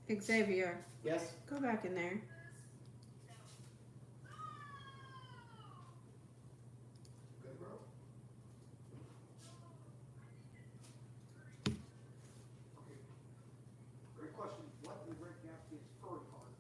Xavier, Yes? go back in there. Good, bro. Okay. Great question. What in Greg Gatsby's furry card?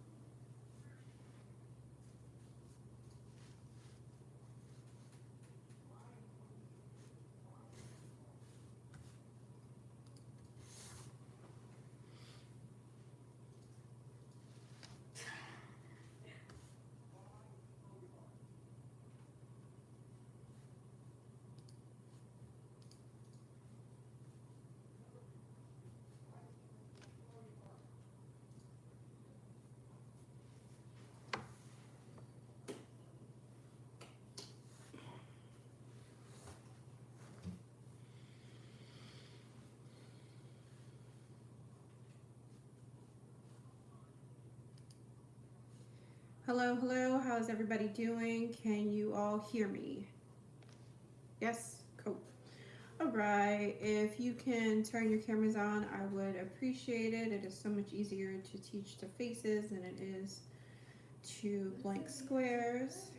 Hello, hello. How's everybody doing? Can you all hear me? Yes? Cool. All right. If you can turn your cameras on, I would appreciate it. It is so much easier to teach to faces than it is to blank squares.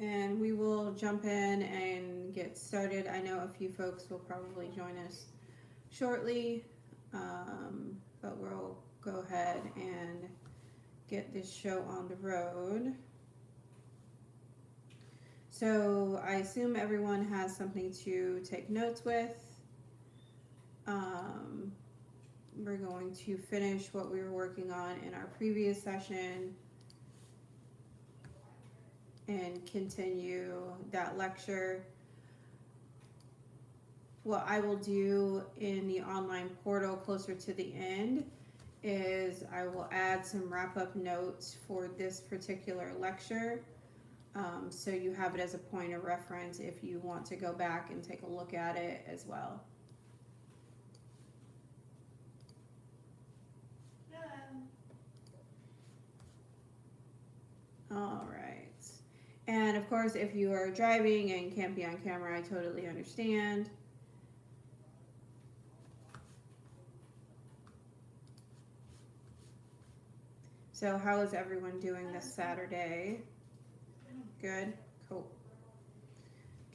And we will jump in and get started. I know a few folks will probably join us shortly, but we'll go ahead and get this show on the road. So I assume everyone has something to take notes with. We're going to finish what we were working on in our previous session and continue that lecture. What I will do in the online portal closer to the end is I will add some wrap-up notes for this particular lecture, so you have it as a point of reference if you want to go back and take a look at it as well. All right. And of course, if you are driving and can't be on camera, I totally understand. So how is everyone doing this Saturday? Good? Cool.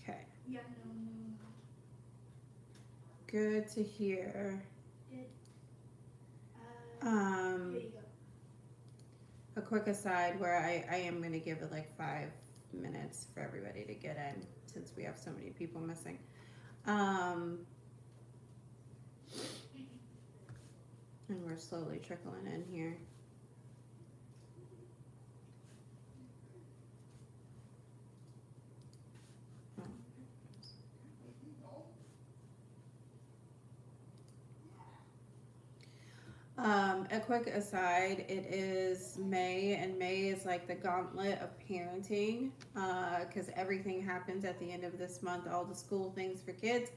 Okay. Good to hear. A quick aside where I am going to give it like 5 minutes for everybody to get in since we have so many people missing. And we're slowly trickling in here. A quick aside, it is May, and May is like the gauntlet of parenting, because everything happens at the end of this month, all the school things for kids.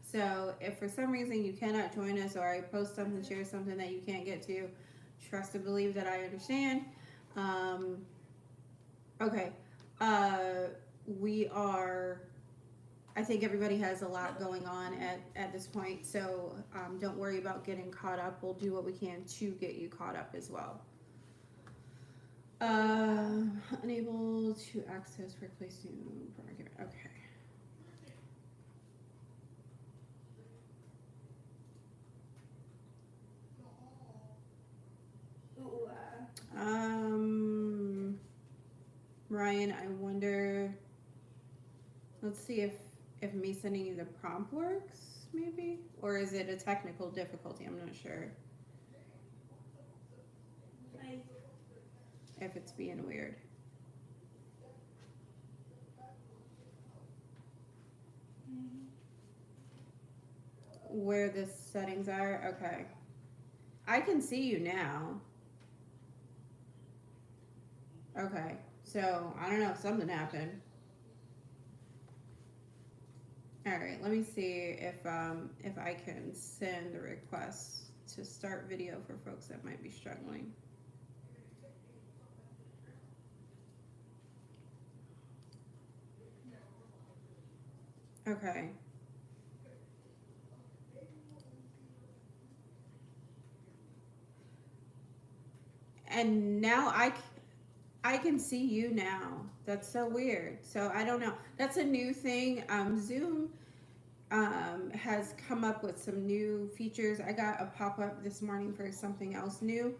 So if for some reason you cannot join us, or I post something, share something that you can't get to, trust and believe that I understand. Okay, we are, I think everybody has a lot going on at this point, so don't worry about getting caught up. We'll do what we can to get you caught up as well. Unable to access workplace Zoom. Okay. Ryan, I wonder, let's see if me sending you the prompt works, maybe? Or is it a technical difficulty? I'm not sure. If it's being weird. Where the settings are? Okay. I can see you now. Okay. So, I don't know, something happened. Alright, let me see if I can send a request to start video for folks that might be struggling. Okay. and now I can see you now. That's so weird. So I don't know. That's a new thing. Zoom has come up with some new features. I got a pop up this morning for something else new.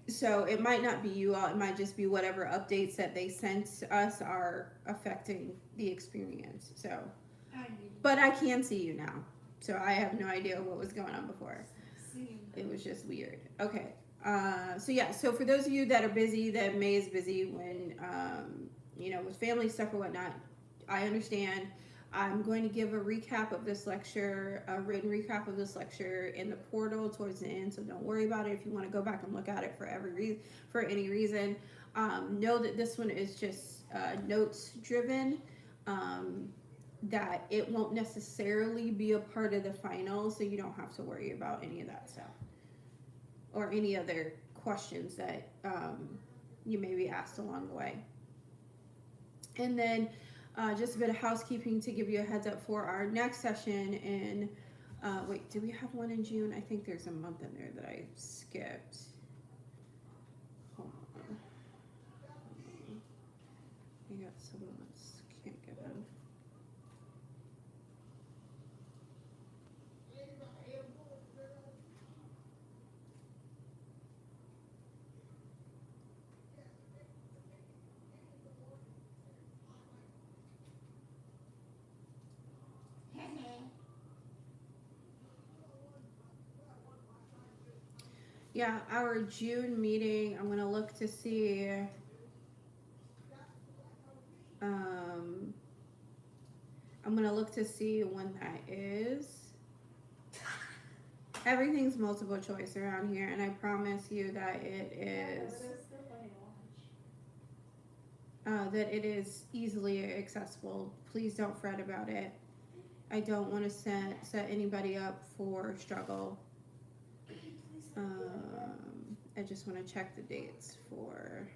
So it might not be you all. It might just be whatever updates that they sent us are affecting the experience. So, but I can see you now. So I have no idea what was going on before. It was just weird. Okay. So yeah, so for those of you that are busy, that May is busy when, with family stuff or whatnot, I understand. I'm going to give a recap of this lecture, a written recap of this lecture in the portal towards the end. So don't worry about it. If you want to go back and look at it for any reason, know that this one is just notes driven. That it won't necessarily be a part of the final, so you don't have to worry about any of that stuff or any other questions that you may be asked along the way. And then just a bit of housekeeping to give you a heads up for our next session in, wait, do we have one in June? I think there's a month in there that I skipped. Hold on. I got some months, can't get them. Yeah, our June meeting, I'm gonna look to see. I'm gonna look to see when that is. Everything's multiple choice around here, and I promise you that it is easily accessible. Please don't fret about it. I don't want to set anybody up for struggle. I just want to check the dates for.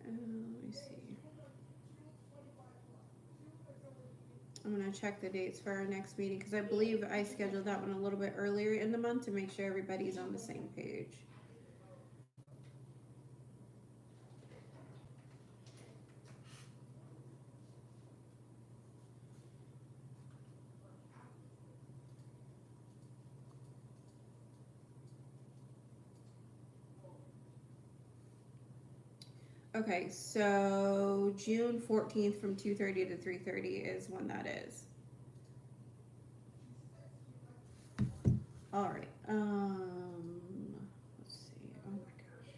Let me see. I'm going to check the dates for our next meeting because I believe I scheduled that one a little bit earlier in the month to make sure everybody's on the same page. Okay, so June 14th from 2:30 to 3:30 is when that is. All right. Let's see. Oh my gosh.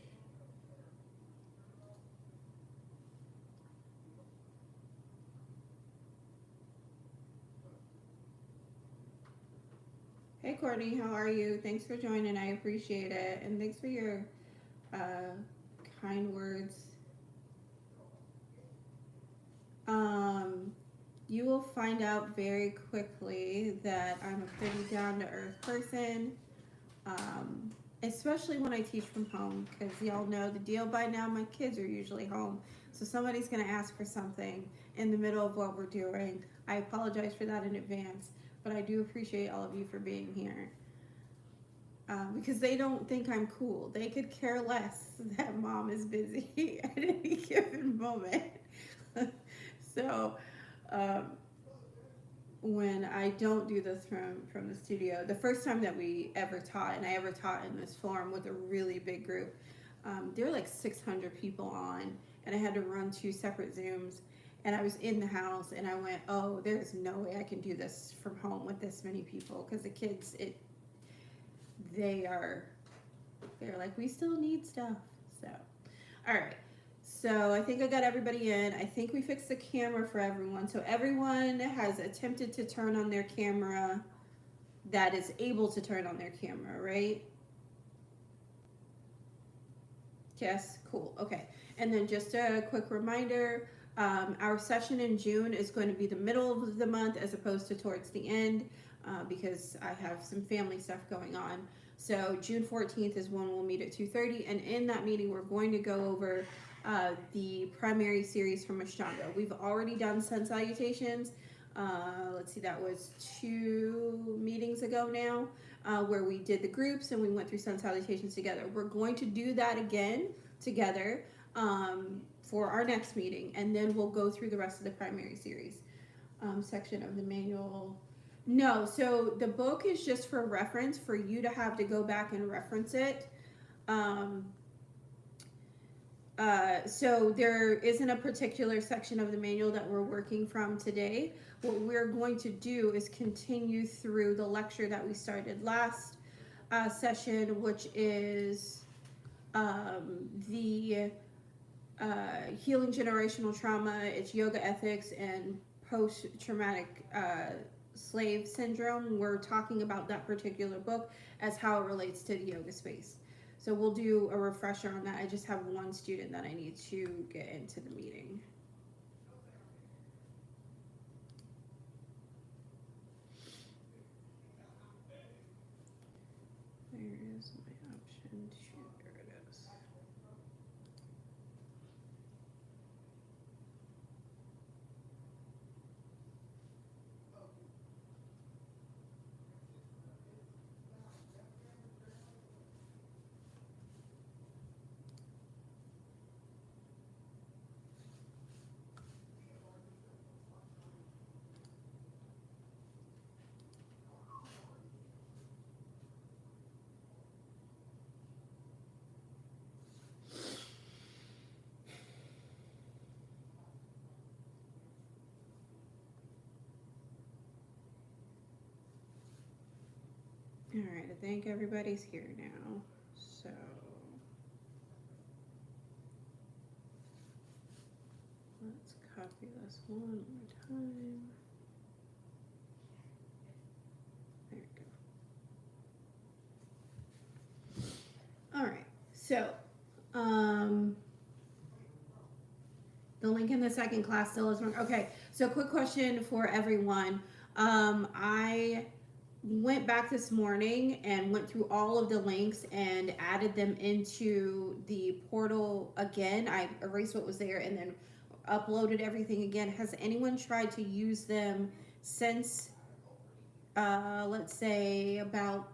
Hey Courtney, how are you? Thanks for joining. I appreciate it, and thanks for your kind words. You will find out very quickly that I'm a pretty down-to-earth person, especially when I teach from home, because y'all know the deal by now, my kids are usually home. So somebody's going to ask for something in the middle of what we're doing. I apologize for that in advance, but I do appreciate all of you for being here. Because they don't think I'm cool. They could care less that mom is busy at any given moment. So when I don't do this from the studio, the first time that we ever taught, and I ever taught in this form with a really big group, there were like 600 people on, and I had to run 2 separate Zooms, and I was in the house, and I went, oh, there's no way I can do this from home with this many people, because the kids, they're like, we still need stuff. So, all right. So I think I got everybody in. I think we fixed the camera for everyone. So everyone has attempted to turn on their camera that is able to turn on their camera, right? Yes, cool. Okay. And then just a quick reminder, our session in June is going to be the middle of the month as opposed to towards the end because I have some family stuff going on. So June 14th is when we'll meet at 2:30, and in that meeting we're going to go over the primary series from Ashtanga. We've already done sun salutations. Let's see, that was 2 meetings ago now, where we did the groups and we went through sun salutations together. We're going to do that again together for our next meeting, and then we'll go through the rest of the primary series section of the manual. No, so the book is just for reference, for you to have to go back and reference it. So there isn't a particular section of the manual that we're working from today. What we're going to do is continue through the lecture that we started last session, which is the healing generational trauma, it's yoga ethics, and post-traumatic slave syndrome. We're talking about that particular book as how it relates to the yoga space. So we'll do a refresher on that. I just have one student that I need to get into the meeting. Where is my option two? There it is. All right, I think everybody's here now. So let's copy this one more time. There we go. All right, so the link in the second class still is wrong. Okay, so quick question for everyone. I went back this morning and went through all of the links and added them into the portal again. I erased what was there and then uploaded everything again. Has anyone tried to use them since, let's say, about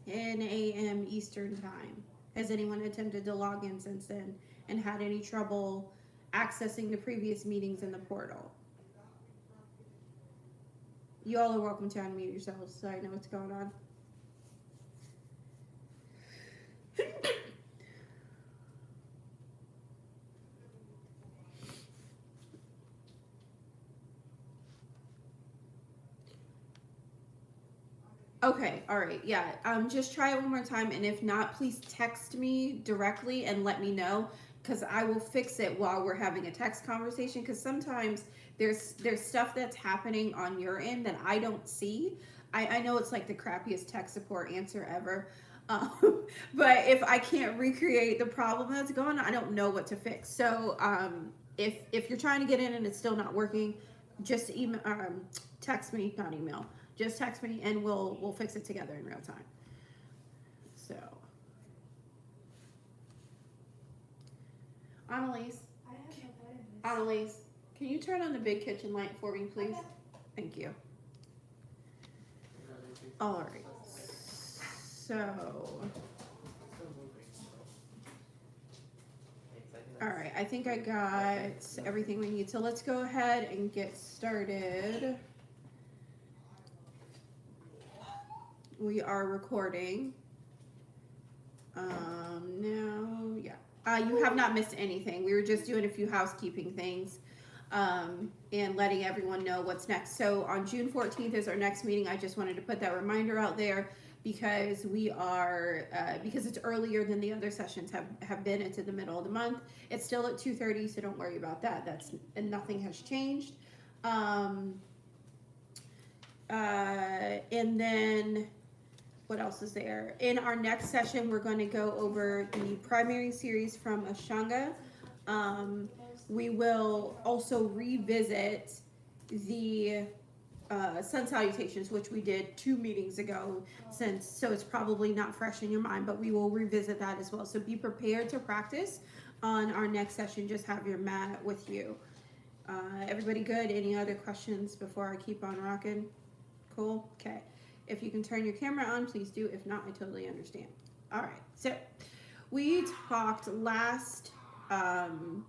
10 a.m. Eastern time? Has anyone attempted to log in since then and had any trouble accessing the previous meetings in the portal? You all are welcome to unmute yourselves so I know what's going on. Okay, all right, yeah. Just try it one more time, and if not, please text me directly and let me know, because I will fix it while we're having a text conversation. Because sometimes there's stuff that's happening on your end that I don't see. I know it's like the crappiest tech support answer ever, but if I can't recreate the problem that's going on, I don't know what to fix. So if you're trying to get in and it's still not working, just email, text me, not email. Just text me and we'll fix it together in real time. So, Annalise, Annalise, can you turn on the big kitchen light for me, please? Okay. Thank you. All right. So, all right. I think I got everything we need. So let's go ahead and get started. We are recording. Now, yeah. You have not missed anything. We were just doing a few housekeeping things and letting everyone know what's next. So on June 14th is our next meeting. I just wanted to put that reminder out there because we are, because it's earlier than the other sessions have been. It's in the middle of the month. It's still at 2:30, so don't worry about that. And nothing has changed. And then what else is there? In our next session, we're going to go over the primary series from Ashtanga. We will also revisit the sun salutations, which we did 2 meetings ago, so it's probably not fresh in your mind, but we will revisit that as well. So be prepared to practice on our next session. Just have your mat with you. Everybody good? Any other questions before I keep on rocking? Cool? Okay. If you can turn your camera on, please do. If not, I totally understand. All right. So we talked last time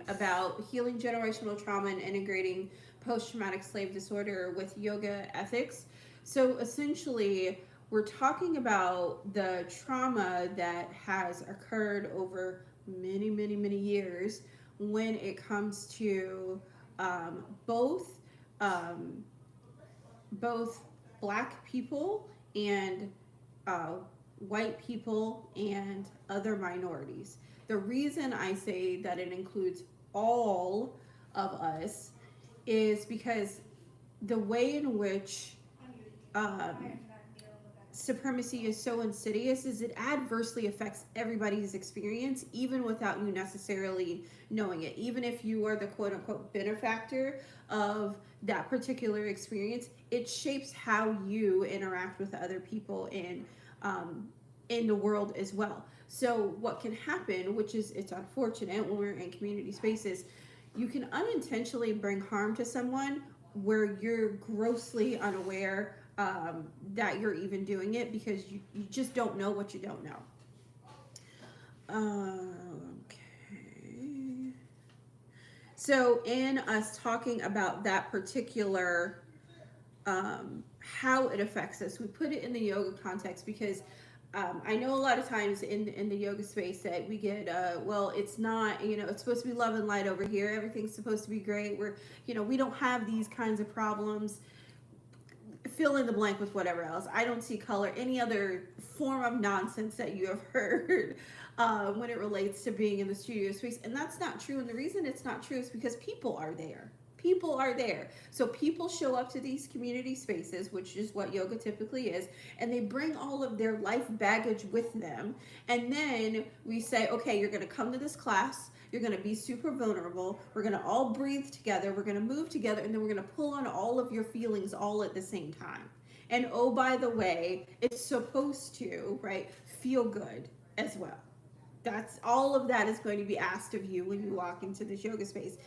about healing generational trauma and integrating post-traumatic slave disorder with yoga ethics. So essentially, we're talking about the trauma that has occurred over many, many, many years when it comes to both um, both black people and uh, white people and other minorities. The reason I say that it includes all of us is because the way in which um, supremacy is so insidious is it adversely affects everybody's experience even without you necessarily knowing it. Even if you are the quote unquote benefactor of that particular experience, it shapes how you interact with other people in the world as well. So what can happen, which is it's unfortunate when we're in community spaces, you can unintentionally bring harm to someone where you're grossly unaware that you're even doing it because you just don't know what you don't know. Okay. So in us talking about that particular how it affects us, we put it in the yoga context because I know a lot of times in the yoga space that we get, well, it's not, it's supposed to be love and light over here. Everything's supposed to be great. We don't have these kinds of problems. Fill in the blank with whatever else. I don't see color, any other form of nonsense that you have heard when it relates to being in the studio space. And that's not true. And the reason it's not true is because people are there. People are there. So people show up to these community spaces, which is what yoga typically is, and they bring all of their life baggage with them. And then we say, okay, you're going to come to this class. You're going to be super vulnerable. We're going to all breathe together. We're going to move together. And then we're going to pull on all of your feelings all at the same time. And oh, by the way, it's supposed to, right, feel good as well. That's all of that is going to be asked of you when you walk into this yoga space.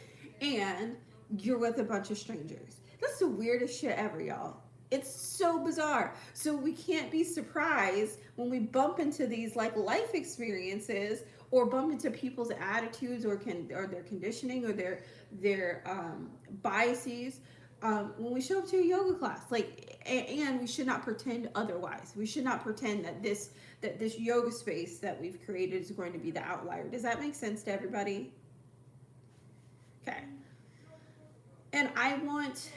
And you're with a bunch of strangers. That's the weirdest shit ever, y'all. It's so bizarre. So we can't be surprised when we bump into these like life experiences or bump into people's attitudes or their conditioning or their biases when we show up to a yoga class. And we should not pretend otherwise. We should not pretend that this yoga space that we've created is going to be the outlier. Does that make sense to everybody? Okay. And I want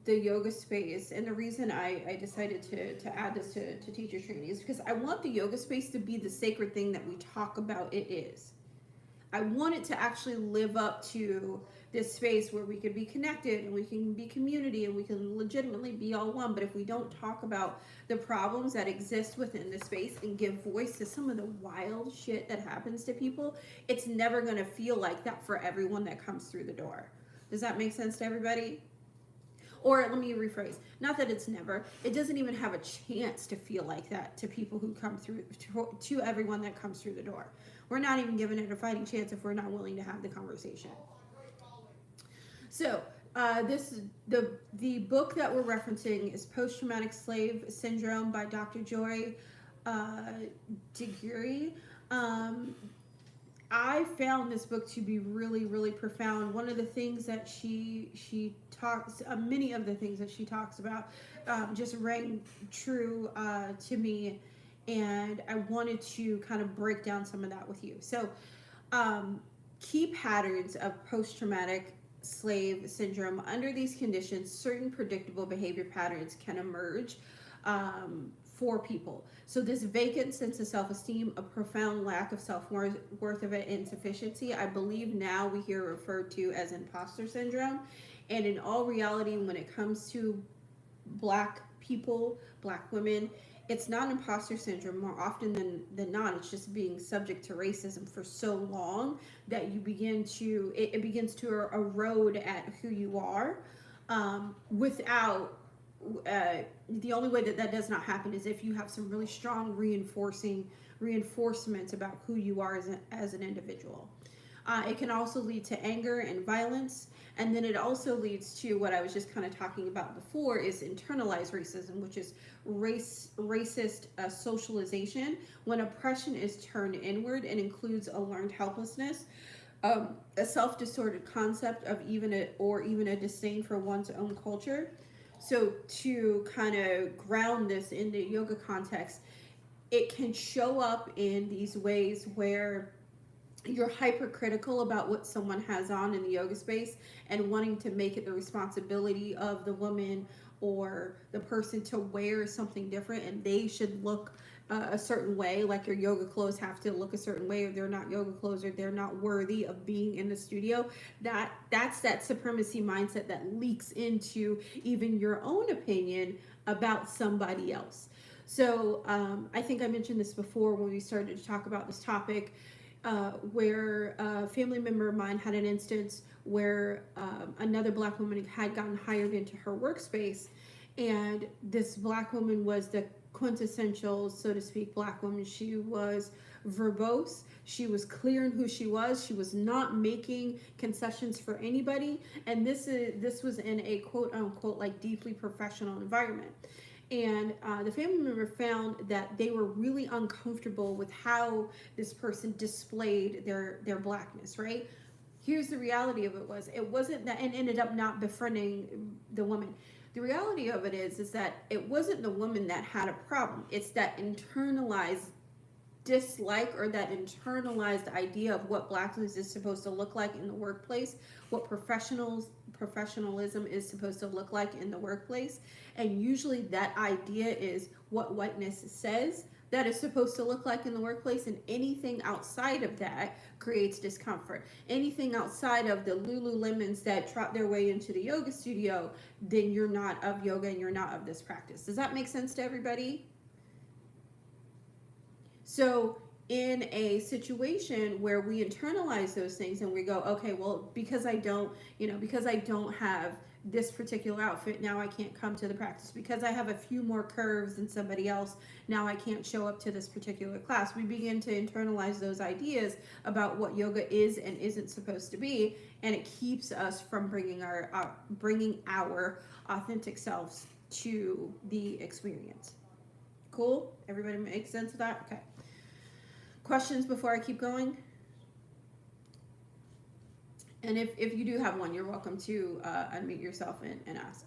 the yoga space, and the reason I decided to add this to teacher training is because I want the yoga space to be the sacred thing that we talk about it is. I want it to actually live up to this space where we can be connected and we can be community and we can legitimately be all one. But if we don't talk about the problems that exist within the space and give voice to some of the wild shit that happens to people, it's never going to feel like that for everyone that comes through the door. Does that make sense to everybody? Or let me rephrase, not that it's never, it doesn't even have a chance to feel like that to people who come through, to everyone that comes through the door. We're not even giving it a fighting chance if we're not willing to have the conversation. So the book that we're referencing is Post-Traumatic Slave Syndrome by Dr. Joy DeGury. I found this book to be really, really profound. One of the things that she talks, many of the things that she talks about, just rang true to me, and I wanted to kind of break down some of that with you. So, key patterns of post-traumatic slave syndrome. Under these conditions, certain predictable behavior patterns can emerge for people. So this vacant sense of self-esteem, a profound lack of self-worth of it, insufficiency, I believe now we hear referred to as imposter syndrome. And in all reality, when it comes to Black people, Black women, it's not imposter syndrome. More often than not, it's just being subject to racism for so long that it begins to erode at who you are without the only way that does not happen is if you have some really strong reinforcements about who you are as an individual. It can also lead to anger and violence. And then it also leads to what I was just kind of talking about before is internalized racism, which is racist socialization when oppression is turned inward and includes a learned helplessness, a self-distorted concept of even a disdain for one's own culture. So to kind of ground this in the yoga context, it can show up in these ways where you're hypercritical about what someone has on in the yoga space and wanting to make it the responsibility of the woman or the person to wear something different, and they should look a certain way, like your yoga clothes have to look a certain way, or they're not yoga clothes, or they're not worthy of being in the studio. That's that supremacy mindset that leaks into even your own opinion about somebody else. So I think I mentioned this before when we started to talk about this topic, where a family member of mine had an instance where another black woman had gotten hired into her workspace, and this black woman was the quintessential, so to speak, black woman. She was verbose. She was clear in who she was. She was not making concessions for anybody, and this was in a quote unquote like deeply professional environment. And the family member found that they were really uncomfortable with how this person displayed their blackness, right? Here's the reality of it wasn't that, and ended up not befriending the woman. The reality of it is that it wasn't the woman that had a problem. It's that internalized dislike, or that internalized idea of what blackness is supposed to look like in the workplace, what professionalism is supposed to look like in the workplace. And usually that idea is what whiteness says that is supposed to look like in the workplace, and anything outside of that creates discomfort. Anything outside of the Lululemons that trot their way into the yoga studio, then you're not of yoga and you're not of this practice. Does that make sense to everybody? So in a situation where we internalize those things and we go, okay, well, because I don't, because I don't have this particular outfit, now I can't come to the practice. Because I have a few more curves than somebody else, now I can't show up to this particular class. We begin to internalize those ideas about what yoga is and isn't supposed to be, and it keeps us from bringing our authentic selves to the experience. Cool? Everybody make sense of that? Okay. Questions before I keep going? And if you do have one, you're welcome to unmute yourself and ask.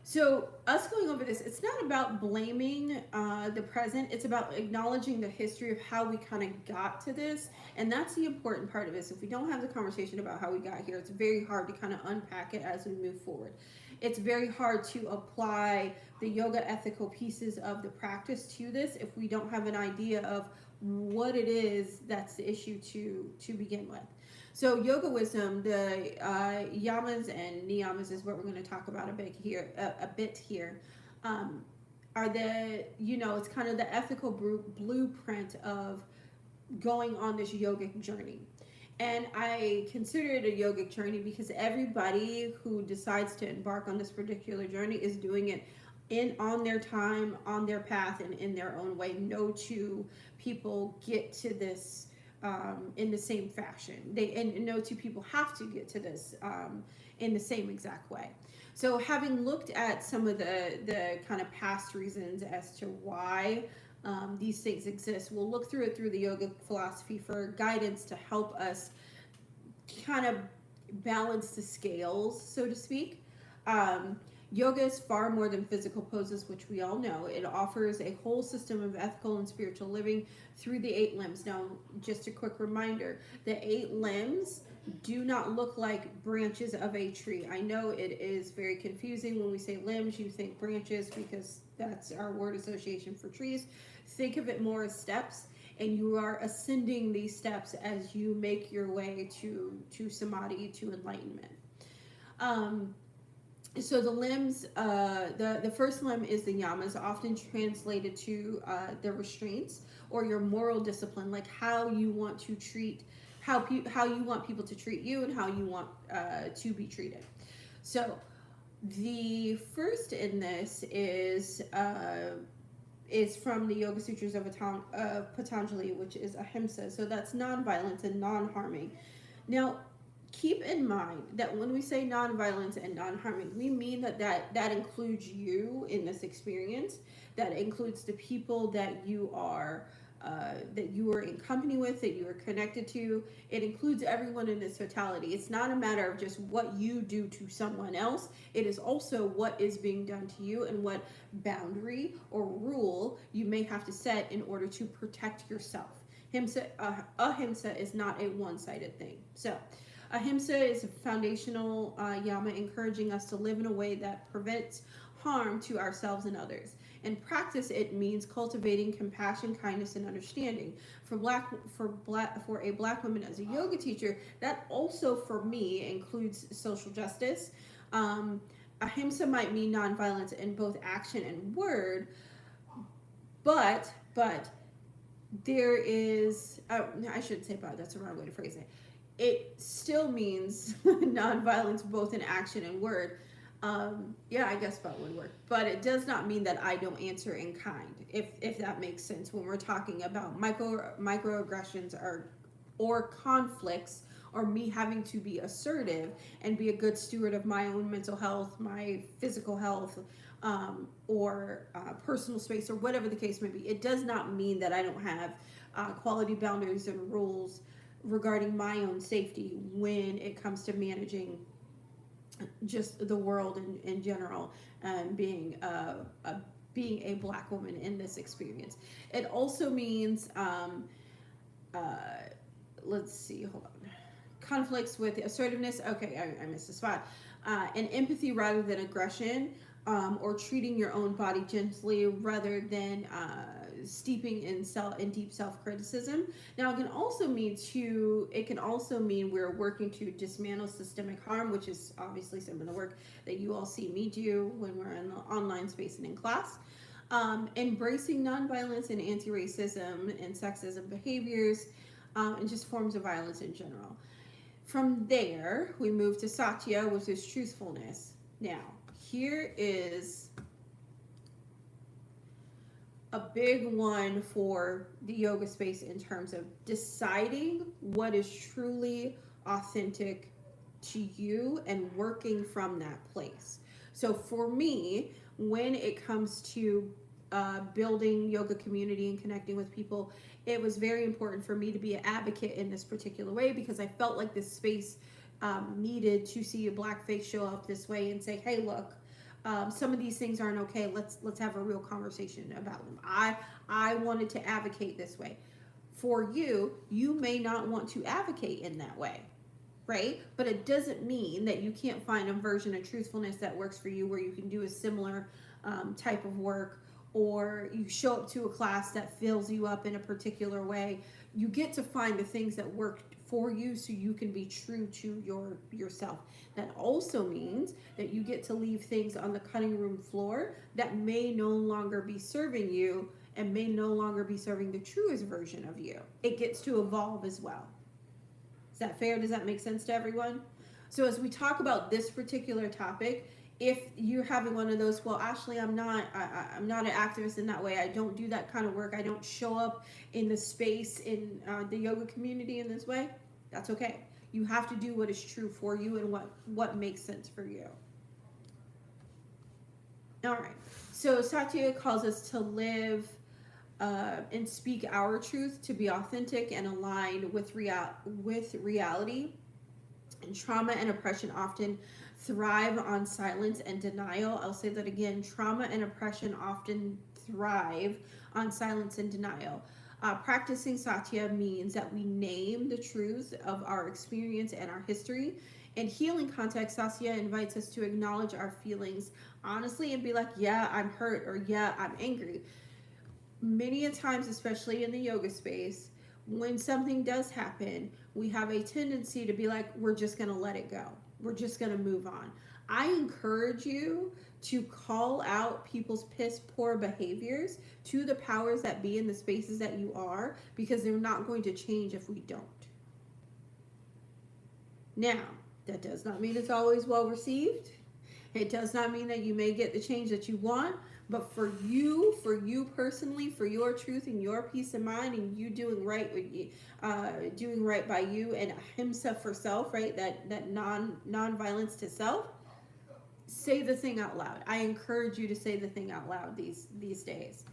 So us going over this, it's not about blaming the present. It's about acknowledging the history of how we kind of got to this. And that's the important part of this. If we don't have the conversation about how we got here, it's very hard to kind of unpack it as we move forward. It's very hard to apply the yoga ethical pieces of the practice to this if we don't have an idea of what it is that's the issue to begin with. So yoga wisdom, the yamas and niyamas is what we're going to talk about a bit here. Are the, it's kind of the ethical blueprint of going on this yogic journey. And I consider it a yogic journey because everybody who decides to embark on this particular journey is doing it on their time, on their path, and in their own way. No two people get to this in the same fashion. No two people have to get to this in the same exact way. So having looked at some of the kind of past reasons as to why these things exist, we'll look through it through the yoga philosophy for guidance to help us kind of balance the scales, so to speak. Yoga is far more than physical poses, which we all know. It offers a whole system of ethical and spiritual living through the 8 limbs. Now, just a quick reminder, the 8 limbs do not look like branches of a tree. I know it is very confusing when we say limbs, you think branches because that's our word association for trees. Think of it more as steps, and you are ascending these steps as you make your way to samadhi, to enlightenment. So the limbs, the first limb is the yamas, often translated to the restraints or your moral discipline, like how you want to treat, how you want people to treat you, and how you want to be treated. So the first in this is is from the Yoga Sutras of Patanjali, which is ahimsa. So that's non-violence and non-harming. Now, keep in mind that when we say non-violence and non-harming, we mean that includes you in this experience. That includes the people that you are in company with, that you are connected to. It includes everyone in its totality. It's not a matter of just what you do to someone else. It is also what is being done to you and what boundary or rule you may have to set in order to protect yourself. Ahimsa is not a one-sided thing. So, ahimsa is a foundational yama encouraging us to live in a way that prevents harm to ourselves and others. In practice, it means cultivating compassion, kindness, and understanding. For a black woman as a yoga teacher, that also for me includes social justice. Ahimsa might mean nonviolence in both action and word, but there is I shouldn't say but. That's the wrong way to phrase it. It still means nonviolence both in action and word. Yeah, I guess that would work. But it does not mean that I don't answer in kind, if that makes sense, when we're talking about microaggressions or conflicts, or me having to be assertive and be a good steward of my own mental health, my physical health, or personal space, or whatever the case may be. It does not mean that I don't have quality boundaries and rules regarding my own safety when it comes to managing just the world in general, and being a black woman in this experience. It also means let's see, hold on, conflicts with assertiveness. Okay, I missed a spot. And empathy rather than aggression, or treating your own body gently rather than steeping in deep self-criticism. Now, it can also mean we're working to dismantle systemic harm, which is obviously some of the work that you all see me do when we're in the online space and in class. Embracing nonviolence and anti-racism and sexism behaviors, and just forms of violence in general. From there, we move to Satya, which is truthfulness. Now, here is a big one for the yoga space in terms of deciding what is truly authentic to you and working from that place. So for me, when it comes to building yoga community and connecting with people, it was very important for me to be an advocate in this particular way, because I felt like this space needed to see a black face show up this way and say, hey, look, some of these things aren't okay. Let's have a real conversation about them. I wanted to advocate this way. For you, you may not want to advocate in that way, right? But it doesn't mean that you can't find a version of truthfulness that works for you, where you can do a similar type of work, or you show up to a class that fills you up in a particular way. You get to find the things that work for you so you can be true to yourself. That also means that you get to leave things on the cutting room floor that may no longer be serving you and may no longer be serving the truest version of you. It gets to evolve as well. Is that fair? Does that make sense to everyone? So as we talk about this particular topic, if you're having one of those, well, Ashley, I'm not an activist in that way. I don't do that kind of work. I don't show up in the space in the yoga community in this way. That's okay. You have to do what is true for you and what makes sense for you. All right. So Satya calls us to live and speak our truth, to be authentic and aligned with reality. And trauma and oppression often thrive on silence and denial. I'll say that again. Trauma and oppression often thrive on silence and denial. Practicing Satya means that we name the truth of our experience and our history. In healing context, Satya invites us to acknowledge our feelings honestly and be like, yeah, I'm hurt, or yeah, I'm angry. Many a times, especially in the yoga space, when something does happen, we have a tendency to be like, we're just going to let it go. We're just going to move on. I encourage you to call out people's piss poor behaviors to the powers that be in the spaces that you are, because they're not going to change if we don't. Now, that does not mean it's always well received. It does not mean that you may get the change that you want, But for you personally, for your truth and your peace of mind, and you doing right with you, doing right by you and himself for self, right? That non-violence to self. Say the thing out loud. I encourage you to say the thing out loud these days,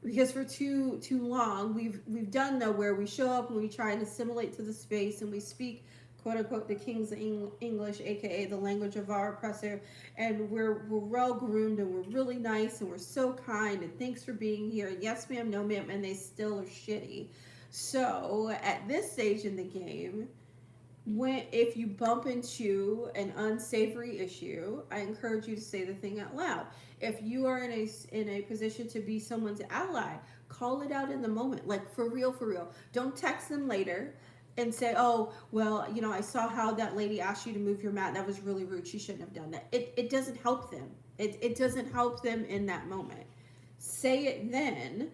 because for too long we've done though where we show up and we try and assimilate to the space and we speak quote unquote the king's English, aka the language of our oppressor, and we're well groomed and we're really nice and we're so kind and thanks for being here and yes ma'am, no ma'am, and they still are shitty. So at this stage in the game, when if you bump into an unsavory issue, I encourage you to say the thing out loud. If you are in a position to be someone's ally, call it out in the moment, like for real, for real. Don't text them later and say, "Oh, well, you know, I saw how that lady asked you to move your mat. That was really rude. She shouldn't have done that." It doesn't help them. It doesn't help them in that moment. Say it then.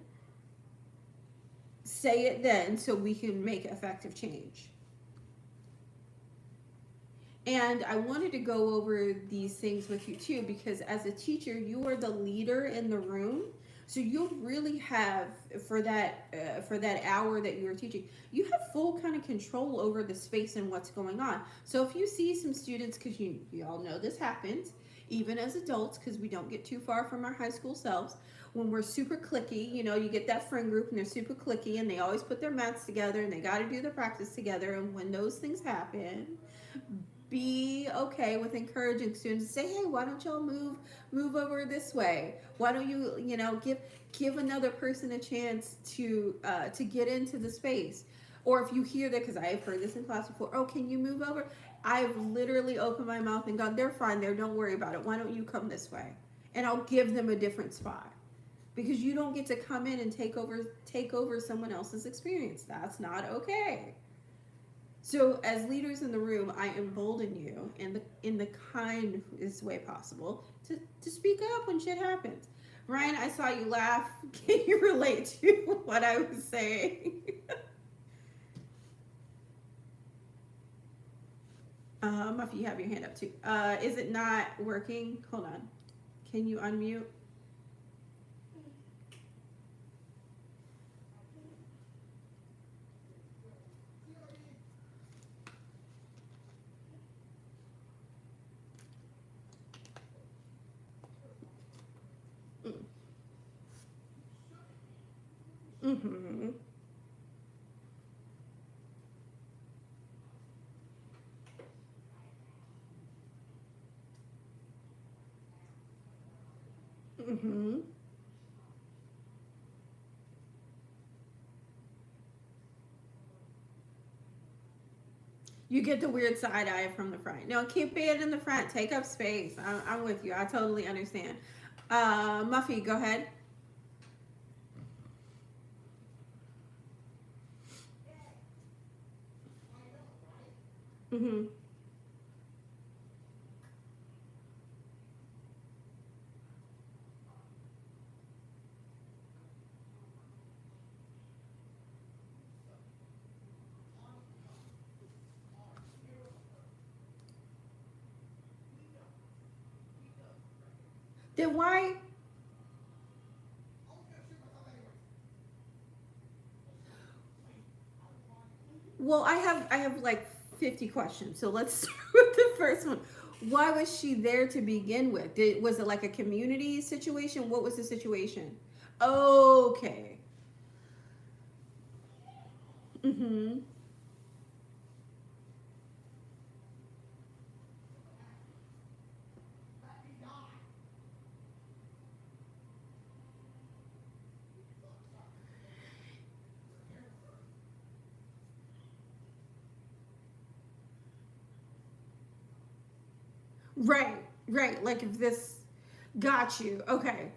Say it then, so we can make effective change. And I wanted to go over these things with you too, because as a teacher, you are the leader in the room. So you really have for that hour that you are teaching, you have full kind of control over the space and what's going on. So if you see some students, because you all know this happens, even as adults, because we don't get too far from our high school selves, when we're super clicky, you know, you get that friend group and they're super clicky and they always put their mats together and they got to do their practice together. And when those things happen, be okay with encouraging students to say, hey, why don't y'all move over this way? Why don't you, you know, give another person a chance to get into the space? Or if you hear that, because I have heard this in class before, oh, can you move over? I've literally opened my mouth and gone, they're fine there, don't worry about it. Why don't you come this way? And I'll give them a different spot. Because you don't get to come in and take over someone else's experience. That's not okay. So as leaders in the room, I embolden you in the kindest way possible to speak up when shit happens. Ryan, I saw you laugh. Can you relate to what I was saying? Muffy, you have your hand up too. Is it not working? Hold on. Can you unmute? Mm-hmm. Mm-hmm. You get the weird side eye from the front. No, keep it in the front. Take up space. I'm with you. I totally understand. Muffy, go ahead. Mm-hmm. Then why? Well, I have like 50 questions. So let's start with the first one. Why was she there to begin with? Was it like a community situation? What was the situation? Okay. Mm-hmm. Right, right. Like if this got you. Okay.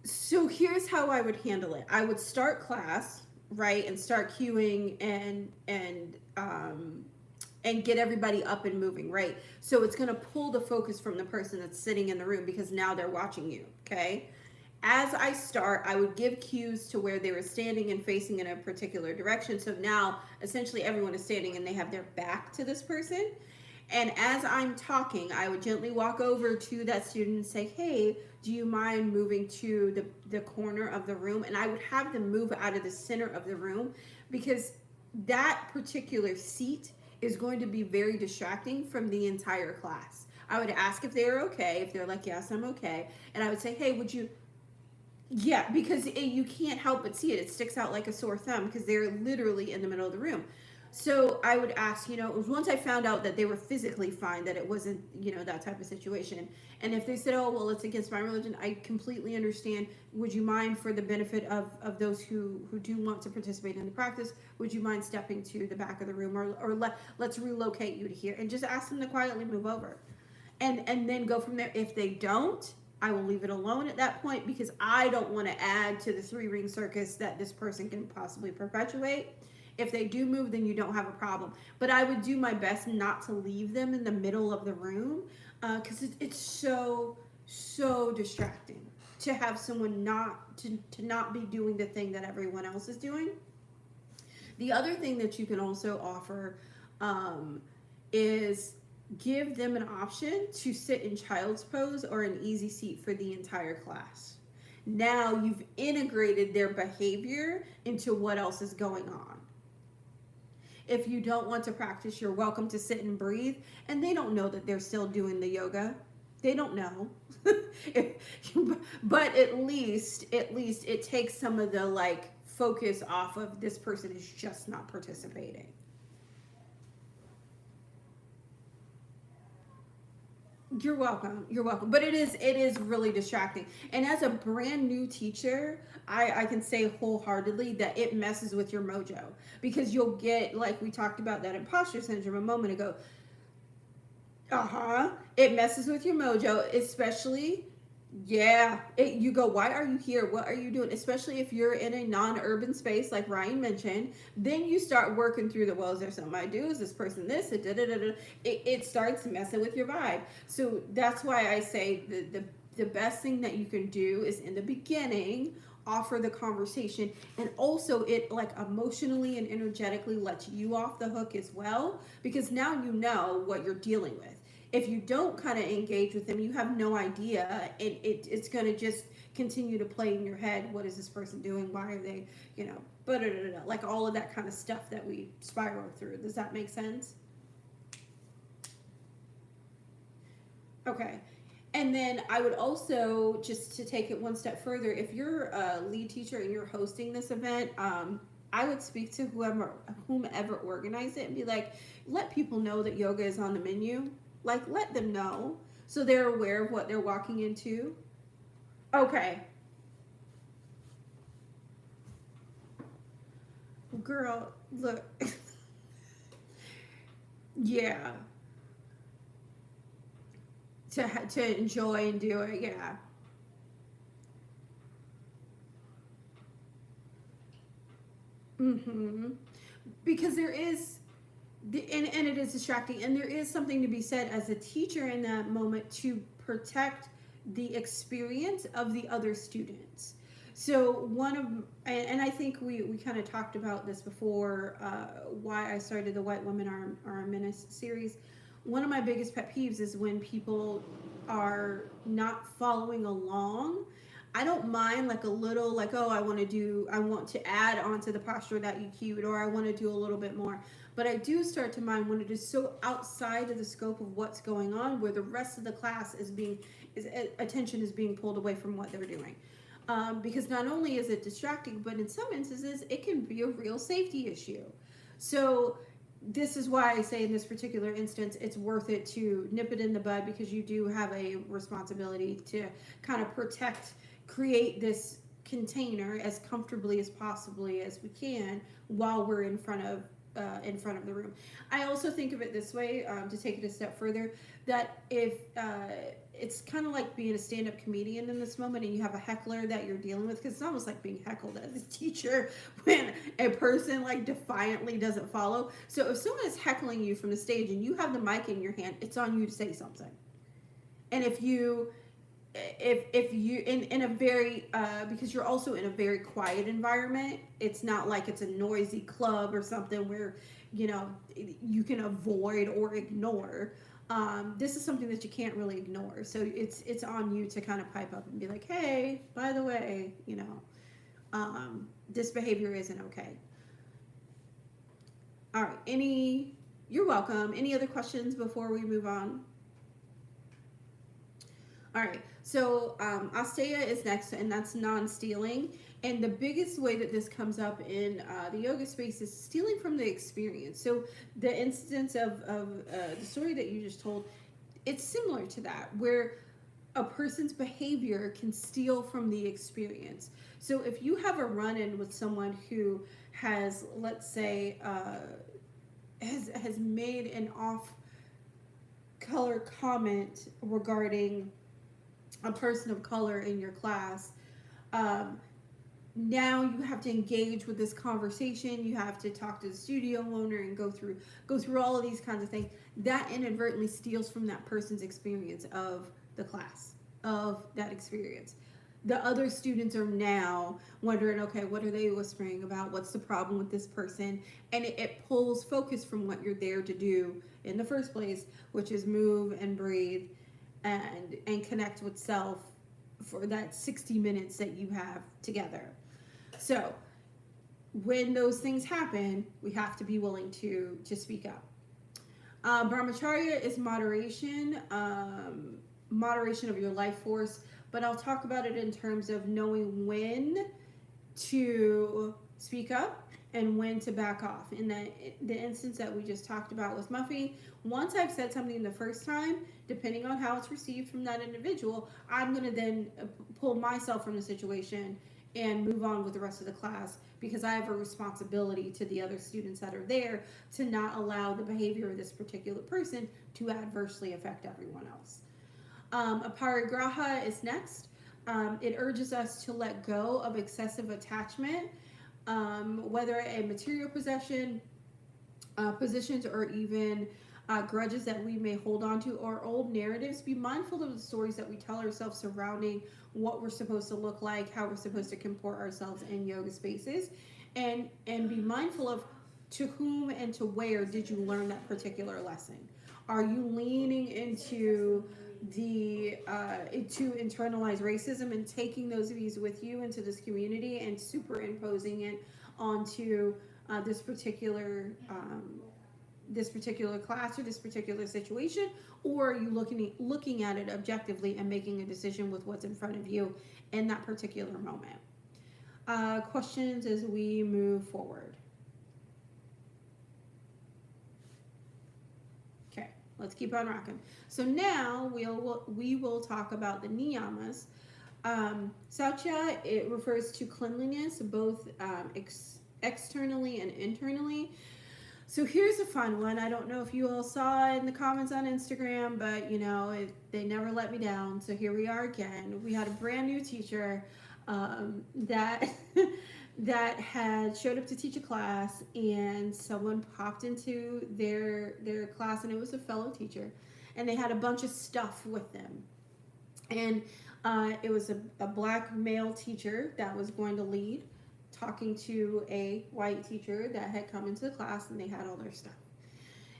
So here's how I would handle it. I would start class, right, and start cueing and get everybody up and moving, right? So it's going to pull the focus from the person that's sitting in the room because now they're watching you, okay? As I start, I would give cues to where they were standing and facing in a particular direction. So now essentially everyone is standing and they have their back to this person. And as I'm talking, I would gently walk over to that student and say, hey, do you mind moving to the corner of the room? And I would have them move out of the center of the room, because that particular seat is going to be very distracting from the entire class. I would ask if they're okay. If they're like, yes, I'm okay. And I would say, hey, would you, yeah, because you can't help but see it. It sticks out like a sore thumb because they're literally in the middle of the room. So I would ask, it was once I found out that they were physically fine, that it wasn't, that type of situation. And if they said, oh, well, it's against my religion, I completely understand. Would you mind, for the benefit of those who do want to participate in the practice, would you mind stepping to the back of the room, or let's relocate you to here, and just ask them to quietly move over. And then go from there. If they don't, I will leave it alone at that point, because I don't want to add to the three-ring circus that this person can possibly perpetuate. If they do move, then you don't have a problem. But I would do my best not to leave them in the middle of the room, because it's so distracting to have someone to not be doing the thing that everyone else is doing. The other thing that you can also offer is give them an option to sit in child's pose or an easy seat for the entire class. Now you've integrated their behavior into what else is going on. If you don't want to practice, you're welcome to sit and breathe, and they don't know that they're still doing the yoga. They don't know. But at least it takes some of the focus off of this person is just not participating. You're welcome. You're welcome. But it is really distracting. And as a brand new teacher, I can say wholeheartedly that it messes with your mojo, because you'll get, like we talked about, that imposter syndrome a moment ago. It messes with your mojo, especially, you go, why are you here? What are you doing? Especially if you're in a non-urban space, like Ryan mentioned, then you start working through well, is there something I do? Is this person this? It starts messing with your vibe. So that's why I say the best thing that you can do is, in the beginning, offer the conversation, and also it emotionally and energetically lets you off the hook as well, because now you know what you're dealing with. If you don't kind of engage with them, you have no idea. It's going to just continue to play in your head. What is this person doing? Why are they, like all of that kind of stuff that we spiral through. Does that make sense? Okay. And then I would also, just to take it one step further, if you're a lead teacher and you're hosting this event, I would speak to whomever organized it and be like, let people know that yoga is on the menu. Let them know so they're aware of what they're walking into. Okay. Girl, look. Yeah. To enjoy and do it, yeah. Because there is, and it is distracting, and there is something to be said as a teacher in that moment to protect the experience of the other students. So and I think we kind of talked about this before, why I started the White Women Are a Menace series. One of my biggest pet peeves is when people are not following along. I don't mind a little, oh, I want to add onto the posture that you cued, or I want to do a little bit more. But I do start to mind when it is so outside of the scope of what's going on, where the rest of the class attention is being pulled away from what they're doing. Because not only is it distracting, but in some instances, it can be a real safety issue. So this is why I say in this particular instance, it's worth it to nip it in the bud, because you do have a responsibility to kind of create this container as comfortably as possibly as we can while we're in front of the room. I also think of it this way, to take it a step further, that if it's kind of like being a stand-up comedian in this moment, and you have a heckler that you're dealing with, because it's almost like being heckled as a teacher when a person defiantly doesn't follow. So if someone is heckling you from the stage and you have the mic in your hand, it's on you to say something. And if you if you in a very because you're also in a very quiet environment, it's not like it's a noisy club or something where you can avoid or ignore. This is something that you can't really ignore, so it's on you to kind of pipe up and be like, hey, by the way, this behavior isn't okay. All right, you're welcome. Any other questions before we move on? All right, so Asteya is next, and that's non-stealing. And the biggest way that this comes up in the yoga space is stealing from the experience. So the instance of the story that you just told, it's similar to that, where a person's behavior can steal from the experience. So if you have a run-in with someone who has, let's say, has made an off-color comment regarding a person of color in your class, now you have to engage with this conversation. You have to talk to the studio owner and go through all of these kinds of things. That inadvertently steals from that person's experience of the class, of that experience. The other students are now wondering, okay, what are they whispering about? What's the problem with this person? And it pulls focus from what you're there to do in the first place, which is move and breathe and connect with self for that 60 minutes that you have together. So when those things happen, we have to be willing to speak up. Brahmacharya is moderation of your life force, but I'll talk about it in terms of knowing when to speak up and when to back off. In the instance that we just talked about with Muffy, once I've said something the first time, depending on how it's received from that individual, I'm going to then pull myself from the situation and move on with the rest of the class, because I have a responsibility to the other students that are there to not allow the behavior of this particular person to adversely affect everyone else. Aparigraha is next. It urges us to let go of excessive attachment, whether a material possession, positions, or even grudges that we may hold on to, or old narratives. Be mindful of the stories that we tell ourselves surrounding what we're supposed to look like, how we're supposed to comport ourselves in yoga spaces, and be mindful of to whom and to where did you learn that particular lesson. Are you leaning into to internalize racism and taking those views with you into this community and superimposing it onto this particular class or this particular situation, or are you looking at it objectively and making a decision with what's in front of you in that particular moment? Questions as we move forward? Okay, let's keep on rocking. So now we will talk about the niyamas. Saucha, it refers to cleanliness, both externally and internally. So here's a fun one. I don't know if you all saw it in the comments on Instagram, but they never let me down. So here we are again. We had a brand new teacher that that had showed up to teach a class, and someone popped into their class, and it was a fellow teacher, and they had a bunch of stuff with them. And it was a black male teacher that was going to lead, talking to a white teacher that had come into the class, and they had all their stuff.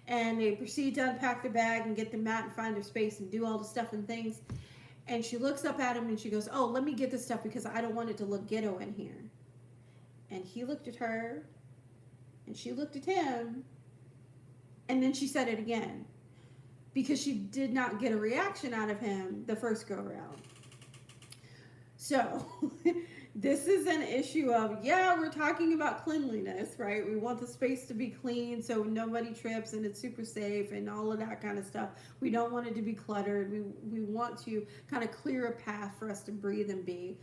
And they proceed to unpack their bag and get the mat and find their space and do all the stuff and things. And she looks up at him and she goes, "Oh, let me get this stuff because I don't want it to look ghetto in here." And he looked at her, and she looked at him, and then she said it again, because she did not get a reaction out of him the first go around. So this is an issue of, we're talking about cleanliness, right? We want the space to be clean so nobody trips and it's super safe and all of that kind of stuff. We don't want it to be cluttered. We want to kind of clear a path for us to breathe and be.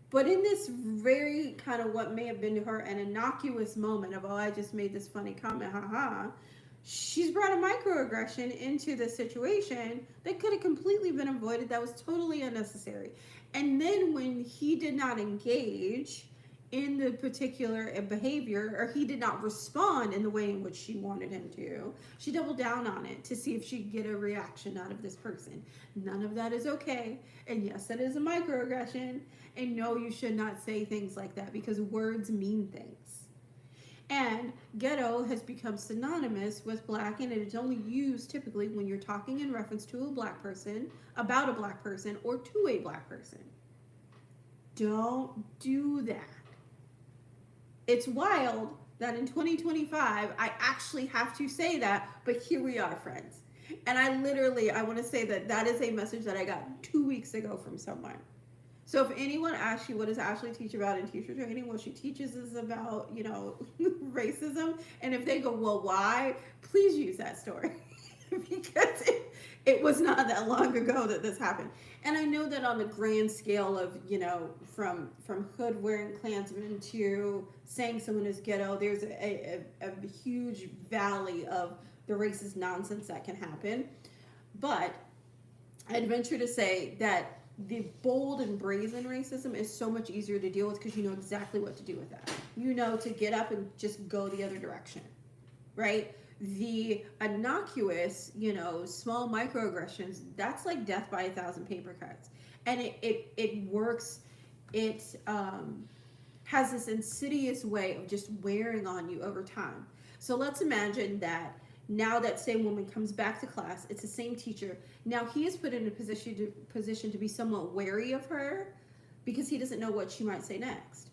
But in this very kind of what may have been to her an innocuous moment of, I just made this funny comment, haha, she's brought a microaggression into the situation that could have completely been avoided, that was totally unnecessary. And then when he did not engage in the particular behavior, or he did not respond in the way in which she wanted him to, she doubled down on it to see if she could get a reaction out of this person. None of that is okay. And yes, that is a microaggression. And no, you should not say things like that because words mean things. And ghetto has become synonymous with black, and it is only used typically when you're talking in reference to a black person, about a black person, or to a black person. Don't do that. It's wild that in 2025 I actually have to say that, but here we are, friends. And I want to say that is a message that I got 2 weeks ago from someone. So if anyone asks you what does Ashley teach about in teacher training, what she teaches is about, racism. And if they go, well, why? Please use that story. Because it was not that long ago that this happened. And I know that on the grand scale of, from hood wearing Klansmen to saying someone is ghetto, there's a huge valley of the racist nonsense that can happen. But I'd venture to say that the bold and brazen racism is so much easier to deal with because you know exactly what to do with that. You know to get up and just go the other direction, right? The innocuous, small microaggressions, that's like death by 1,000 paper cuts. And it works, it has this insidious way of just wearing on you over time. So let's imagine that now that same woman comes back to class, it's the same teacher. Now he is put in a position to be somewhat wary of her because he doesn't know what she might say next.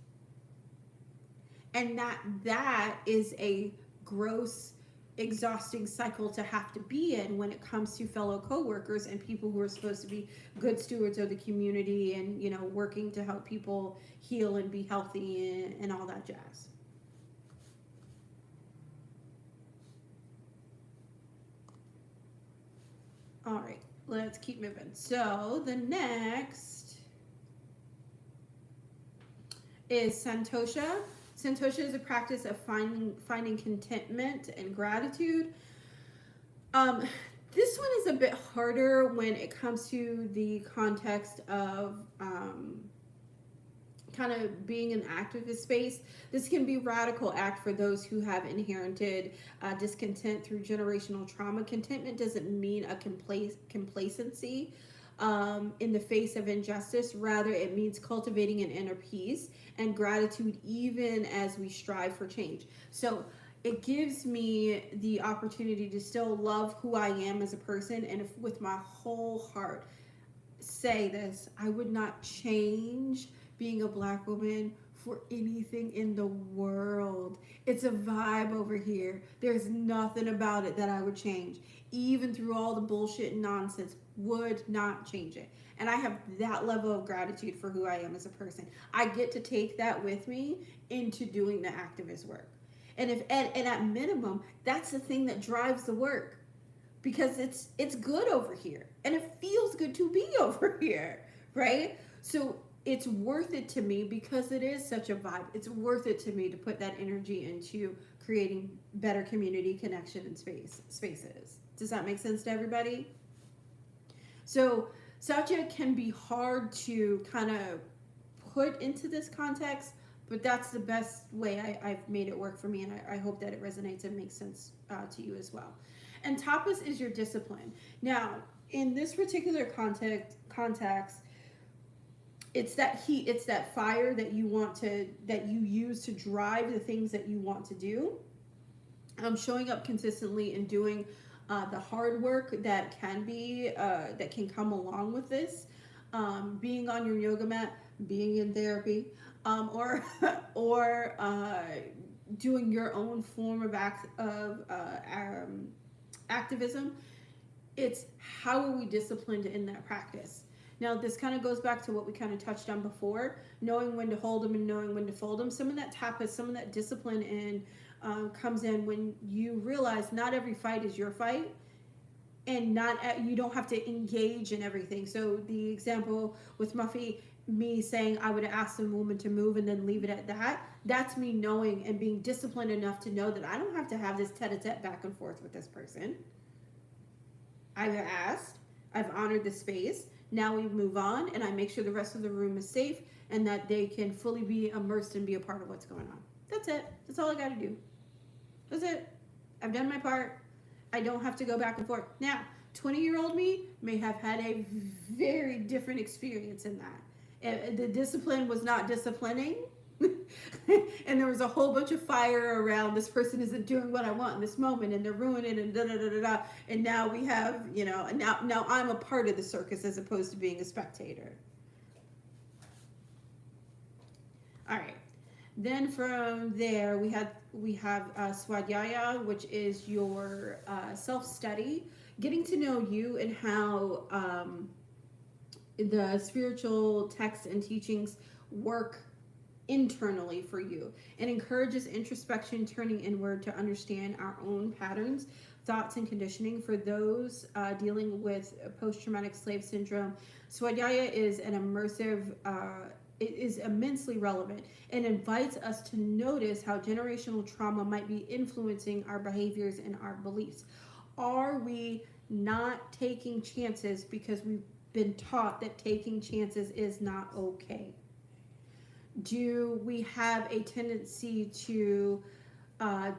And that is a gross, exhausting cycle to have to be in when it comes to fellow coworkers and people who are supposed to be good stewards of the community and working to help people heal and be healthy and all that jazz. All right, let's keep moving. So the next is Santosha. Santosha is a practice of finding contentment and gratitude. This one is a bit harder when it comes to the context of kind of being an activist space. This can be a radical act for those who have inherited discontent through generational trauma. Contentment doesn't mean a complacency in the face of injustice. Rather, it means cultivating an inner peace and gratitude even as we strive for change. So it gives me the opportunity to still love who I am as a person, and if with my whole heart say this, I would not change being a black woman for anything in the world. It's a vibe over here. There's nothing about it that I would change. Even through all the bullshit and nonsense, would not change it. And I have that level of gratitude for who I am as a person. I get to take that with me into doing the activist work. And at minimum, that's the thing that drives the work. Because it's good over here. And it feels good to be over here, right? So it's worth it to me because it is such a vibe. It's worth it to me to put that energy into creating better community connection and spaces. Does that make sense to everybody? So Satya can be hard to kind of put into this context, but that's the best way I've made it work for me, and I hope that it resonates and makes sense to you as well. And tapas is your discipline. Now, in this particular context, it's that heat, it's that fire that you use to drive the things that you want to do. Showing up consistently and doing the hard work that can come along with this. Being on your yoga mat, being in therapy, or doing your own form of activism. It's how are we disciplined in that practice? Now, this kind of goes back to what we kind of touched on before, knowing when to hold them and knowing when to fold them. Some of that tapas, some of that discipline comes in when you realize not every fight is your fight, and you don't have to engage in everything. So the example with Muffy, me saying I would ask the woman to move and then leave it at that, that's me knowing and being disciplined enough to know that I don't have to have this tete-a-tete back and forth with this person. I've asked, I've honored the space. Now we move on, and I make sure the rest of the room is safe, and that they can fully be immersed and be a part of what's going on. That's it. That's all I got to do. That's it. I've done my part. I don't have to go back and forth. Now, 20-year-old me may have had a very different experience in that. The discipline was not disciplining. And there was a whole bunch of fire around, this person isn't doing what I want in this moment, and they're ruining it, and da da da da da. And now we have, and now I'm a part of the circus as opposed to being a spectator. All right. Then from there we have Swadhyaya, which is your self-study, getting to know you and how the spiritual texts and teachings work internally for you. It encourages introspection, turning inward to understand our own patterns, thoughts, and conditioning. For those dealing with post-traumatic slave syndrome, Swadhyaya is an immersive, it is immensely relevant and invites us to notice how generational trauma might be influencing our behaviors and our beliefs. Are we not taking chances because we've been taught that taking chances is not okay? Do we have a tendency to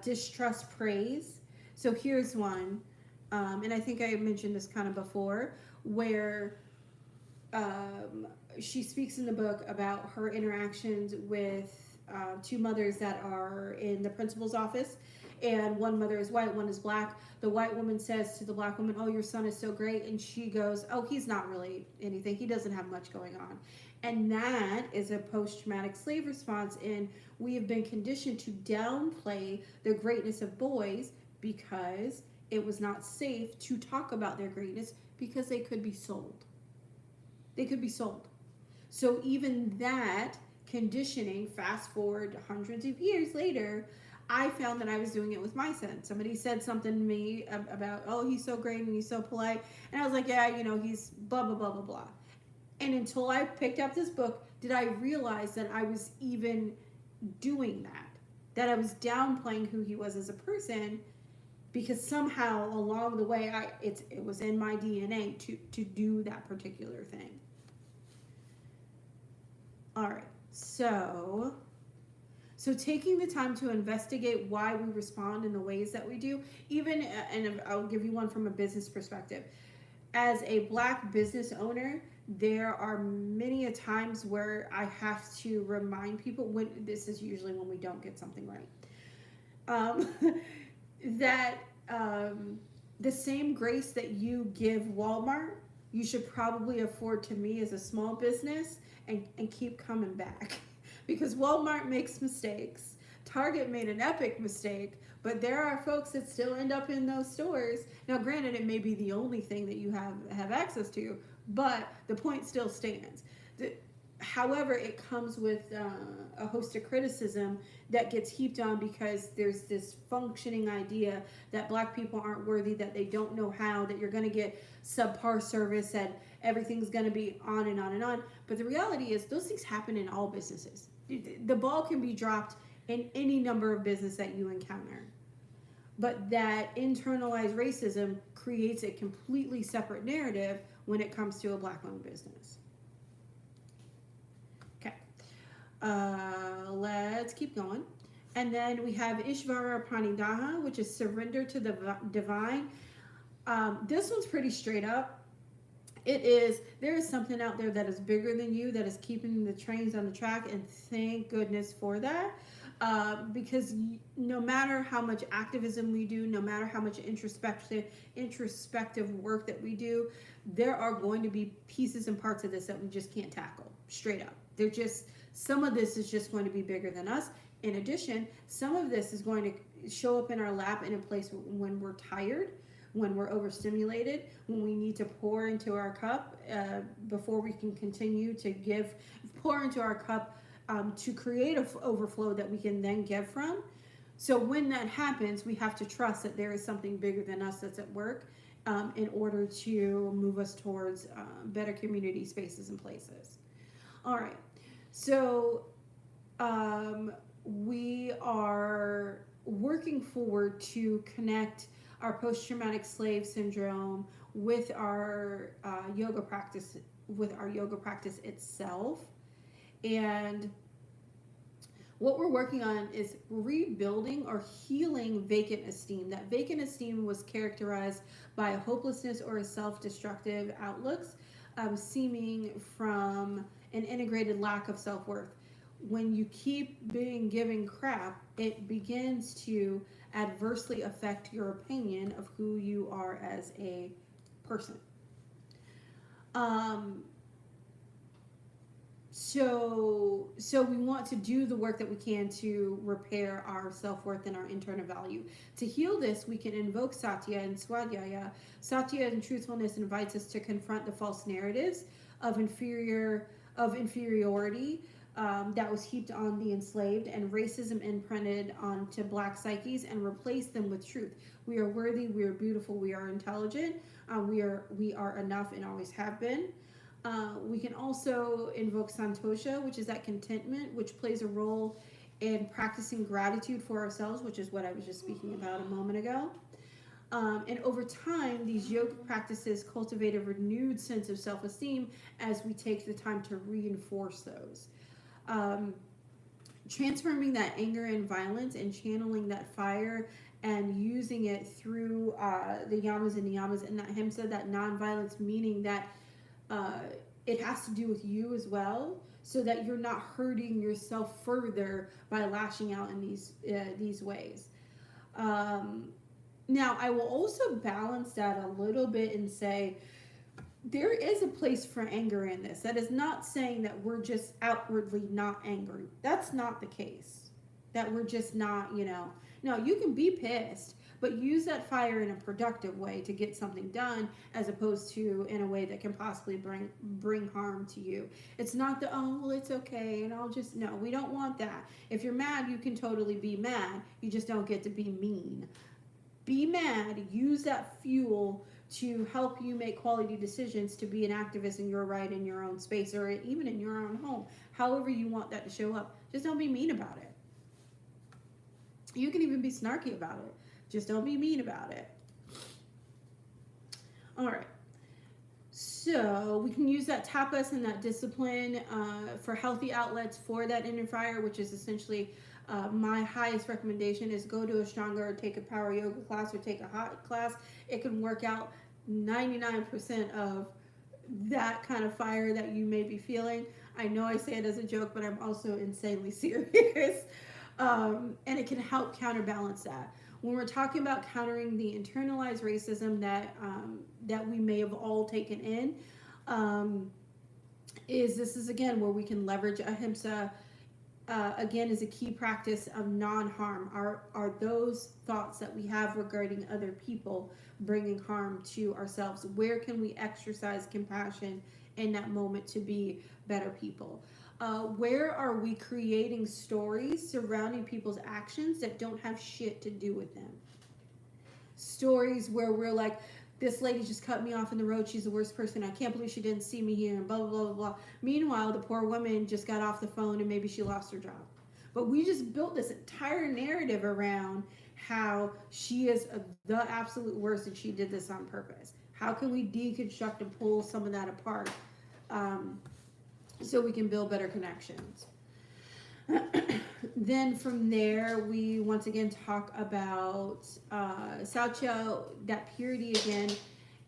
distrust praise? So here's one, and I think I mentioned this kind of before, where she speaks in the book about her interactions with two mothers that are in the principal's office, and one mother is white, one is black. The white woman says to the black woman, "Oh, your son is so great," and she goes, "Oh, he's not really anything. He doesn't have much going on." And that is a post-traumatic slave response, and we have been conditioned to downplay the greatness of boys because it was not safe to talk about their greatness because they could be sold. They could be sold. So even that conditioning, fast forward hundreds of years later, I found that I was doing it with my son. Somebody said something to me about, "Oh, he's so great and he's so polite." And I was like, "Yeah, he's blah, blah, blah, blah, blah." And until I picked up this book, did I realize that I was even doing that I was downplaying who he was as a person, because somehow along the way, it was in my DNA to do that particular thing. All right, so taking the time to investigate why we respond in the ways that we do, even, and I'll give you one from a business perspective. As a black business owner, there are many a times where I have to remind people, this is usually when we don't get something right, that the same grace that you give Walmart, you should probably afford to me as a small business, and keep coming back. Because Walmart makes mistakes. Target made an epic mistake, but there are folks that still end up in those stores. Now, granted, it may be the only thing that you have access to, but the point still stands. However, it comes with a host of criticism that gets heaped on because there's this functioning idea that black people aren't worthy, that they don't know how, that you're going to get subpar service, that everything's going to be on and on and on. But the reality is those things happen in all businesses. The ball can be dropped in any number of business that you encounter. But that internalized racism creates a completely separate narrative when it comes to a black-owned business. Okay, let's keep going. And then we have Ishvara Pranidaha, which is surrender to the divine. This one's pretty straight up. There is something out there that is bigger than you, that is keeping the trains on the track, and thank goodness for that. Because no matter how much activism we do, no matter how much introspective work that we do, there are going to be pieces and parts of this that we just can't tackle, straight up. Some of this is just going to be bigger than us. In addition, some of this is going to show up in our lap in a place when we're tired, when we're overstimulated, when we need to pour into our cup before we can continue to pour into our cup to create an overflow that we can then give from. So when that happens, we have to trust that there is something bigger than us that's at work in order to move us towards better community spaces and places. All right, so we are working forward to connect our post-traumatic slave syndrome with our yoga practice itself. And what we're working on is rebuilding or healing vacant esteem. That vacant esteem was characterized by a hopelessness or a self-destructive outlooks, seeming from an integrated lack of self-worth. When you keep being given crap, it begins to adversely affect your opinion of who you are as a person. Um, so we want to do the work that we can to repair our self-worth and our internal value. To heal this, we can invoke Satya and Swadhyaya. Satya and truthfulness invites us to confront the false narratives of inferiority that was heaped on the enslaved, and racism imprinted onto black psyches, and replace them with truth. We are worthy, we are beautiful, we are intelligent, we are enough and always have been. We can also invoke Santosha, which is that contentment, which plays a role in practicing gratitude for ourselves, which is what I was just speaking about a moment ago. And over time, these yogic practices cultivate a renewed sense of self esteem as we take the time to reinforce those. Um, Transforming that anger and violence and channeling that fire and using it through the yamas and niyamas and that himsa, that non-violence, meaning that it has to do with you as well, so that you're not hurting yourself further by lashing out in these ways. Um, Now, I will also balance that a little bit and say there is a place for anger in this. That is not saying that we're just outwardly not angry. That's not the case. That we're just not, no, you can be pissed, but use that fire in a productive way to get something done, as opposed to in a way that can possibly bring harm to you. It's not the, oh, well, it's okay, and I'll just, no, we don't want that. If you're mad, you can totally be mad. You just don't get to be mean. Be mad, use that fuel to help you make quality decisions, to be an activist in your right, in your own space, or even in your own home. However you want that to show up. Just don't be mean about it. You can even be snarky about it. Just don't be mean about it. All right. So we can use that tapas and that discipline for healthy outlets for that inner fire, which is essentially my highest recommendation is go to a stronger, or take a power yoga class, or take a hot class. It can work out 99% of that kind of fire that you may be feeling. I know I say it as a joke, but I'm also insanely serious. And it can help counterbalance that. When we're talking about countering the internalized racism that we may have all taken in, this is again where we can leverage ahimsa. Again, is a key practice of non-harm. Are those thoughts that we have regarding other people bringing harm to ourselves? Where can we exercise compassion in that moment to be better people? Where are we creating stories surrounding people's actions that don't have shit to do with them? Stories where we're like, this lady just cut me off in the road. She's the worst person. I can't believe she didn't see me here, and blah, blah, blah, blah. Meanwhile, the poor woman just got off the phone and maybe she lost her job. But we just built this entire narrative around how she is the absolute worst and she did this on purpose. How can we deconstruct and pull some of that apart so we can build better connections? Then from there, we once again talk about Saucho. That purity again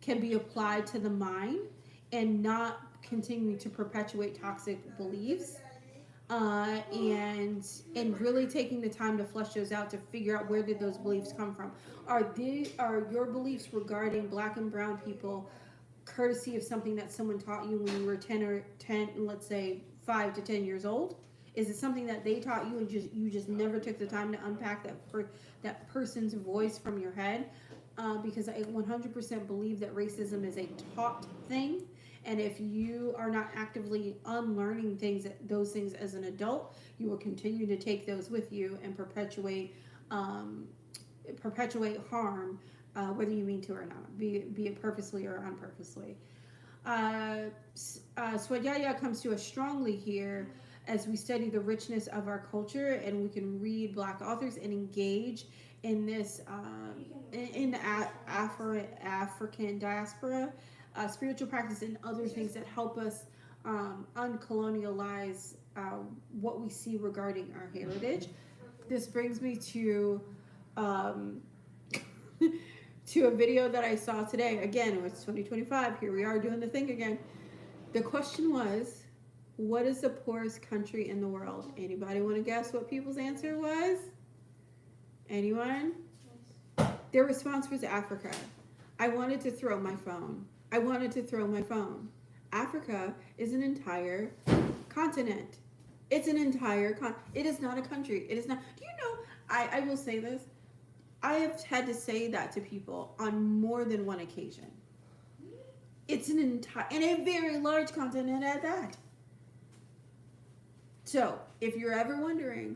can be applied to the mind and not continuing to perpetuate toxic beliefs, and really taking the time to flesh those out, to figure out where did those beliefs come from. Are your beliefs regarding Black and brown people courtesy of something that someone taught you when you were 10, let's say 5 to 10 years old? Is it something that they taught you and you just never took the time to unpack that person's voice from your head? Because I 100% believe that racism is a taught thing, and if you are not actively unlearning those things as an adult, you will continue to take those with you and perpetuate harm, whether you mean to or not, be it purposely or unpurposely. Swadhyaya comes to us strongly here as we study the richness of our culture, and we can read Black authors and engage in this in the African diaspora, spiritual practice and other things that help us uncolonialize what we see regarding our heritage. This brings me to um, to a video that I saw today. Again, it was 2025. Here we are doing the thing again. The question was, what is the poorest country in the world? Anybody want to guess what people's answer was? Anyone? Their response was Africa. I wanted to throw my phone. Africa is an entire continent. It's an entire it is not a country. It is not. Do you know, I will say this. I have had to say that to people on more than one occasion. It's an entire, and a very large continent at that. So, if you're ever wondering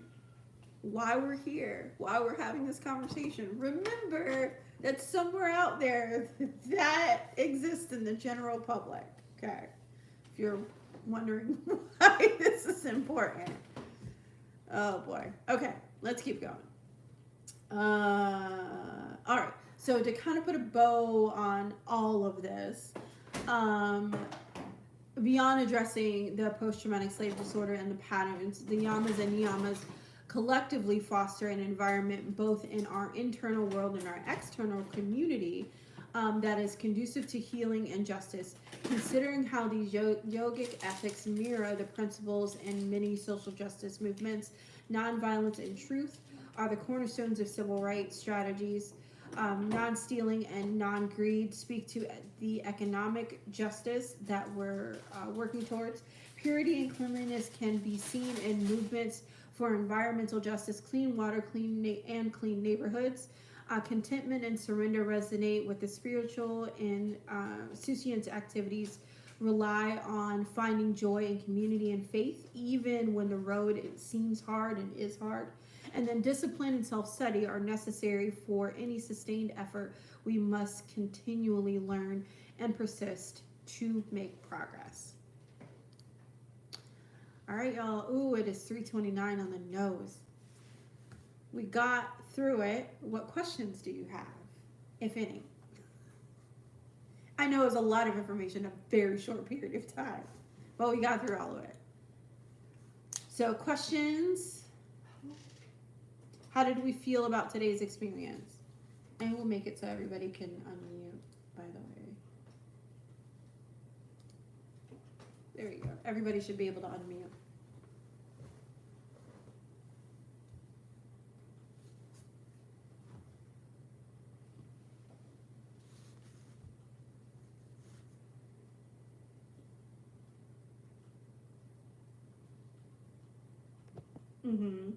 why we're here, why we're having this conversation, remember that somewhere out there that exists in the general public. Okay. If you're wondering why this is important. Oh boy. Okay, let's keep going. All right. So to kind of put a bow on all of this, beyond addressing the post-traumatic slave disorder and the patterns, the yamas and niyamas collectively foster an environment both in our internal world and our external community that is conducive to healing and justice. Considering how these yogic ethics mirror the principles in many social justice movements, nonviolence and truth are the cornerstones of civil rights strategies. Non-stealing and non-greed speak to the economic justice that we're working towards. Purity and cleanliness can be seen in movements for environmental justice, clean water, clean neighborhoods. Contentment and surrender resonate with the spiritual, and Susian's activities rely on finding joy in community and faith, even when the road seems hard and is hard. And then discipline and self-study are necessary for any sustained effort. We must continually learn and persist to make progress. All right, y'all. Ooh, it is 3:29 on the nose. We got through it. What questions do you have, if any? I know it was a lot of information in a very short period of time, but we got through all of it. So questions. How did we feel about today's experience? And we'll make it so everybody can unmute, by the way. There you go. Everybody should be able to unmute. Mm-hmm.